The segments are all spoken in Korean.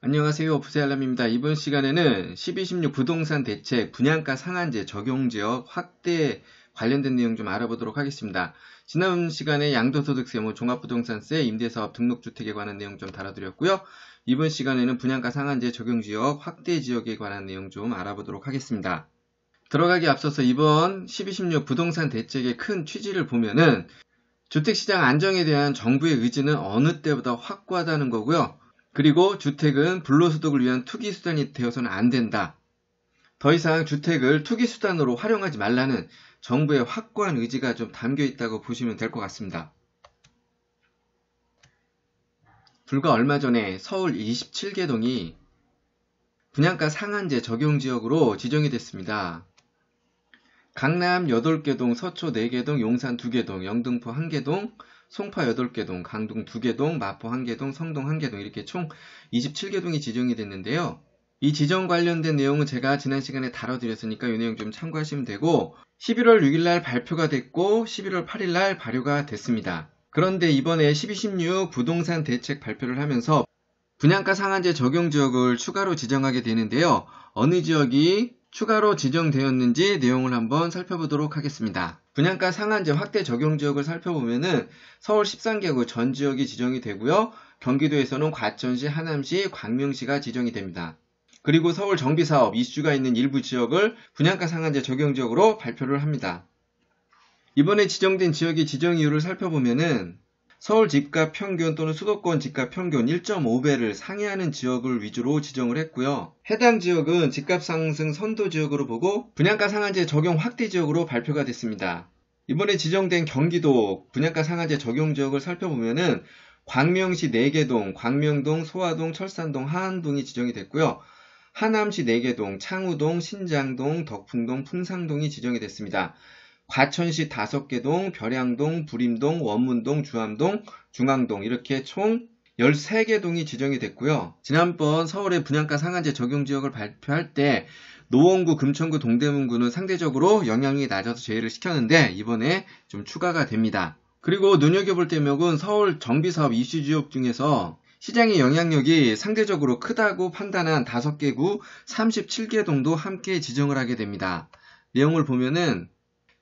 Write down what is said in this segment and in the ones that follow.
안녕하세요. 부세알람입니다. 이번 시간에는 12.16 부동산 대책 분양가 상한제 적용지역 확대 관련된 내용 좀 알아보도록 하겠습니다. 지난 시간에 양도소득세, 종합부동산세, 임대사업 등록주택에 관한 내용 좀 다뤄드렸고요. 이번 시간에는 분양가 상한제 적용지역 확대 지역에 관한 내용 좀 알아보도록 하겠습니다. 들어가기 앞서서 이번 12.16 부동산 대책의 큰 취지를 보면은 주택시장 안정에 대한 정부의 의지는 어느 때보다 확고하다는 거고요. 그리고 주택은 불로소득을 위한 투기수단이 되어서는 안 된다. 더 이상 주택을 투기수단으로 활용하지 말라는 정부의 확고한 의지가 좀 담겨 있다고 보시면 될 것 같습니다. 불과 얼마 전에 서울 27개동이 분양가 상한제 적용지역으로 지정이 됐습니다. 강남 8개동, 서초 4개동, 용산 2개동, 영등포 1개동, 송파 8개동, 강동 2개동, 마포 1개동, 성동 1개동 이렇게 총 27개동이 지정이 됐는데요. 이 지정 관련된 내용은 제가 지난 시간에 다뤄드렸으니까 이 내용 좀 참고하시면 되고 11월 6일날 발표가 됐고 11월 8일날 발효가 됐습니다. 그런데 이번에 12.16 부동산 대책 발표를 하면서 분양가 상한제 적용 지역을 추가로 지정하게 되는데요. 어느 지역이 추가로 지정되었는지 내용을 한번 살펴보도록 하겠습니다. 분양가 상한제 확대 적용 지역을 살펴보면은 서울 13개구 전 지역이 지정이 되고요. 경기도에서는 과천시, 하남시, 광명시가 지정이 됩니다. 그리고 서울 정비사업 이슈가 있는 일부 지역을 분양가 상한제 적용 지역으로 발표를 합니다. 이번에 지정된 지역의 지정 이유를 살펴보면은 서울 집값 평균 또는 수도권 집값 평균 1.5배를 상회하는 지역을 위주로 지정을 했고요. 해당 지역은 집값 상승 선도 지역으로 보고 분양가 상한제 적용 확대 지역으로 발표가 됐습니다. 이번에 지정된 경기도 분양가 상한제 적용 지역을 살펴보면은 광명시 4개동, 광명동, 소화동, 철산동, 하안동이 지정이 됐고요. 하남시 4개동, 창우동, 신장동, 덕풍동, 풍상동이 지정이 됐습니다. 과천시 5개동, 벼량동, 부림동, 원문동, 주암동, 중앙동 이렇게 총 13개동이 지정이 됐고요. 지난번 서울의 분양가 상한제 적용 지역을 발표할 때 노원구, 금천구, 동대문구는 상대적으로 영향이 낮아서 제외를 시켰는데 이번에 좀 추가가 됩니다. 그리고 눈여겨볼 대목은 서울 정비사업 이슈 지역 중에서 시장의 영향력이 상대적으로 크다고 판단한 5개 구 37개동도 함께 지정을 하게 됩니다. 내용을 보면은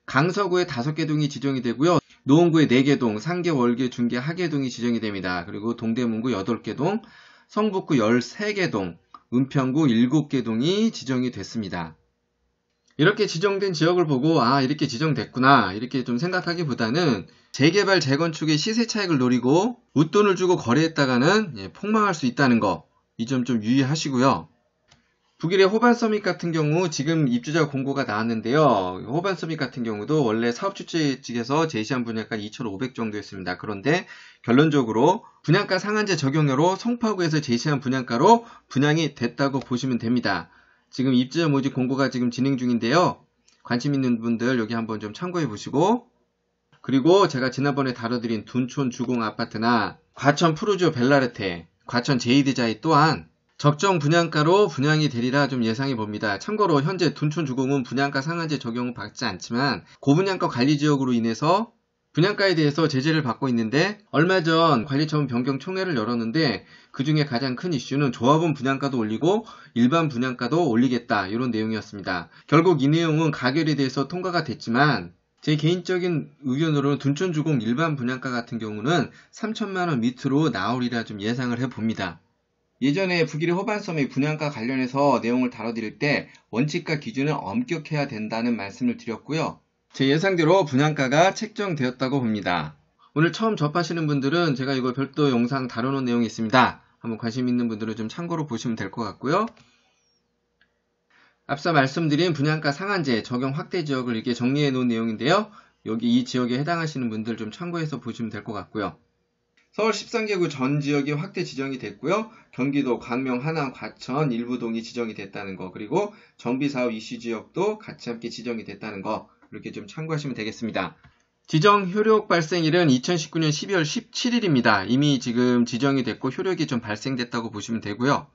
강서구에 5개동이 지정이 되고요. 노원구에 4개동, 상계, 월계, 중계, 하계동이 지정이 됩니다. 그리고 동대문구 8개동, 성북구 13개동, 은평구 7개동이 지정이 됐습니다. 이렇게 지정된 지역을 보고 이렇게 지정됐구나 이렇게 좀 생각하기보다는 재개발, 재건축의 시세 차익을 노리고 웃돈을 주고 거래했다가는 폭망할 수 있다는 거 이 점 좀 유의하시고요. 북일의 호반서밋 같은 경우 지금 입주자 공고가 나왔는데요. 호반서밋 같은 경우도 원래 사업주체 측에서 제시한 분양가 2,500 정도였습니다. 그런데 결론적으로 분양가 상한제 적용으로 송파구에서 제시한 분양가로 분양이 됐다고 보시면 됩니다. 지금 입주자 모집 공고가 지금 진행 중인데요. 관심 있는 분들 여기 한번 좀 참고해 보시고 그리고 제가 지난번에 다뤄드린 둔촌 주공 아파트나 과천 푸르지오 벨라르테, 과천 제이드자이 또한 적정 분양가로 분양이 되리라 좀 예상해 봅니다. 참고로 현재 둔촌 주공은 분양가 상한제 적용을 받지 않지만 고분양가 관리지역으로 인해서 분양가에 대해서 제재를 받고 있는데 얼마 전 관리처분 변경 총회를 열었는데 그 중에 가장 큰 이슈는 조합원 분양가도 올리고 일반 분양가도 올리겠다 이런 내용이었습니다. 결국 이 내용은 가결에 대해서 통과가 됐지만 제 개인적인 의견으로는 둔촌 주공 일반 분양가 같은 경우는 3천만원 밑으로 나오리라 좀 예상을 해봅니다. 예전에 북일의 호반서밋 분양가 관련해서 내용을 다뤄드릴 때 원칙과 기준을 엄격해야 된다는 말씀을 드렸고요. 제 예상대로 분양가가 책정되었다고 봅니다. 오늘 처음 접하시는 분들은 제가 이거 별도 영상 다뤄놓은 내용이 있습니다. 한번 관심 있는 분들은 좀 참고로 보시면 될 것 같고요. 앞서 말씀드린 분양가 상한제 적용 확대 지역을 이렇게 정리해 놓은 내용인데요. 여기 이 지역에 해당하시는 분들 좀 참고해서 보시면 될 것 같고요. 서울 13개구 전 지역이 확대 지정이 됐고요. 경기도, 광명, 하남, 과천 일부 동이 지정이 됐다는 거 그리고 정비사업 이슈 지역도 같이 함께 지정이 됐다는 거 이렇게 좀 참고하시면 되겠습니다. 지정 효력 발생일은 2019년 12월 17일입니다. 이미 지금 지정이 됐고 효력이 좀 발생됐다고 보시면 되고요.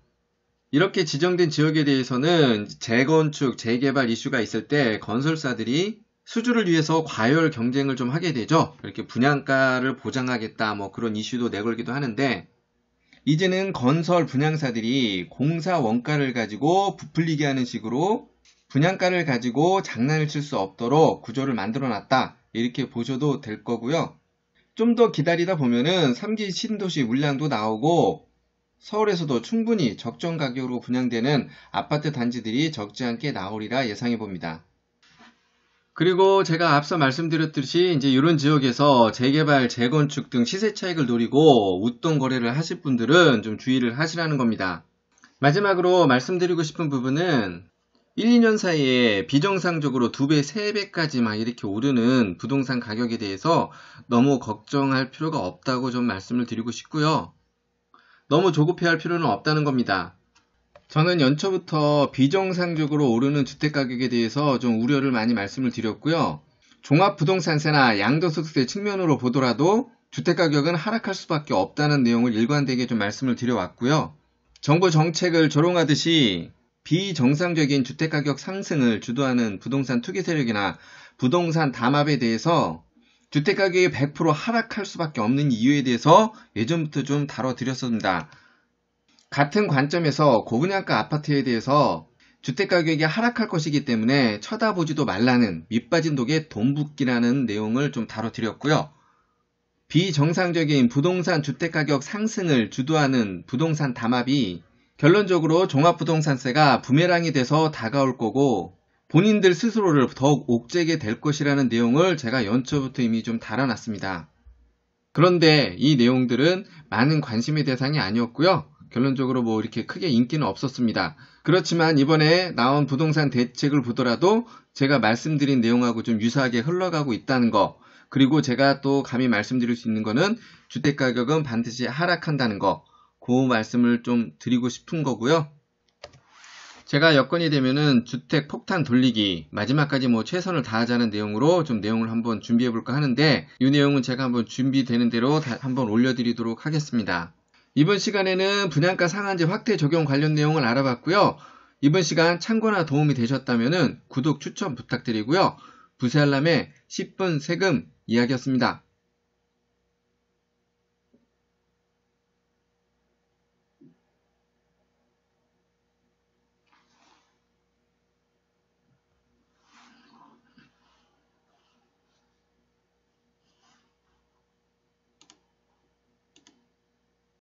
이렇게 지정된 지역에 대해서는 재건축, 재개발 이슈가 있을 때 건설사들이 수주를 위해서 과열 경쟁을 좀 하게 되죠. 이렇게 분양가를 보장하겠다 그런 이슈도 내걸기도 하는데 이제는 건설 분양사들이 공사 원가를 가지고 부풀리게 하는 식으로 분양가를 가지고 장난을 칠 수 없도록 구조를 만들어 놨다, 이렇게 보셔도 될 거고요. 좀 더 기다리다 보면은 3기 신도시 물량도 나오고 서울에서도 충분히 적정 가격으로 분양되는 아파트 단지들이 적지 않게 나오리라 예상해 봅니다. 그리고 제가 앞서 말씀드렸듯이 이제 이런 지역에서 재개발, 재건축 등 시세 차익을 노리고 웃돈 거래를 하실 분들은 좀 주의를 하시라는 겁니다. 마지막으로 말씀드리고 싶은 부분은 1, 2년 사이에 비정상적으로 2배, 3배까지 막 이렇게 오르는 부동산 가격에 대해서 너무 걱정할 필요가 없다고 좀 말씀을 드리고 싶고요. 너무 조급해할 필요는 없다는 겁니다. 저는 연초부터 비정상적으로 오르는 주택가격에 대해서 좀 우려를 많이 말씀을 드렸고요. 종합부동산세나 양도소득세 측면으로 보더라도 주택가격은 하락할 수밖에 없다는 내용을 일관되게 좀 말씀을 드려왔고요. 정부 정책을 조롱하듯이 비정상적인 주택가격 상승을 주도하는 부동산 투기 세력이나 부동산 담합에 대해서 주택가격이 100% 하락할 수밖에 없는 이유에 대해서 예전부터 좀 다뤄드렸습니다. 같은 관점에서 고분양가 아파트에 대해서 주택가격이 하락할 것이기 때문에 쳐다보지도 말라는 밑빠진 독에 돈 붓기라는 내용을 좀 다뤄드렸고요. 비정상적인 부동산 주택가격 상승을 주도하는 부동산 담합이 결론적으로 종합부동산세가 부메랑이 돼서 다가올 거고 본인들 스스로를 더욱 옥죄게 될 것이라는 내용을 제가 연초부터 이미 좀 다뤄놨습니다. 그런데 이 내용들은 많은 관심의 대상이 아니었고요. 결론적으로 뭐 이렇게 크게 인기는 없었습니다. 그렇지만 이번에 나온 부동산 대책을 보더라도 제가 말씀드린 내용하고 좀 유사하게 흘러가고 있다는 거, 그리고 제가 또 감히 말씀드릴 수 있는 거는 주택가격은 반드시 하락한다는 거, 그 말씀을 좀 드리고 싶은 거고요. 제가 여건이 되면은 주택 폭탄 돌리기 마지막까지 뭐 최선을 다하자는 내용으로 좀 내용을 한번 준비해 볼까 하는데, 이 내용은 제가 한번 준비되는 대로 한번 올려드리도록 하겠습니다. 이번 시간에는 분양가 상한제 확대 적용 관련 내용을 알아봤고요. 이번 시간 참고나 도움이 되셨다면 구독 추천 부탁드리고요. 부세 알람의 10분 세금 이야기였습니다.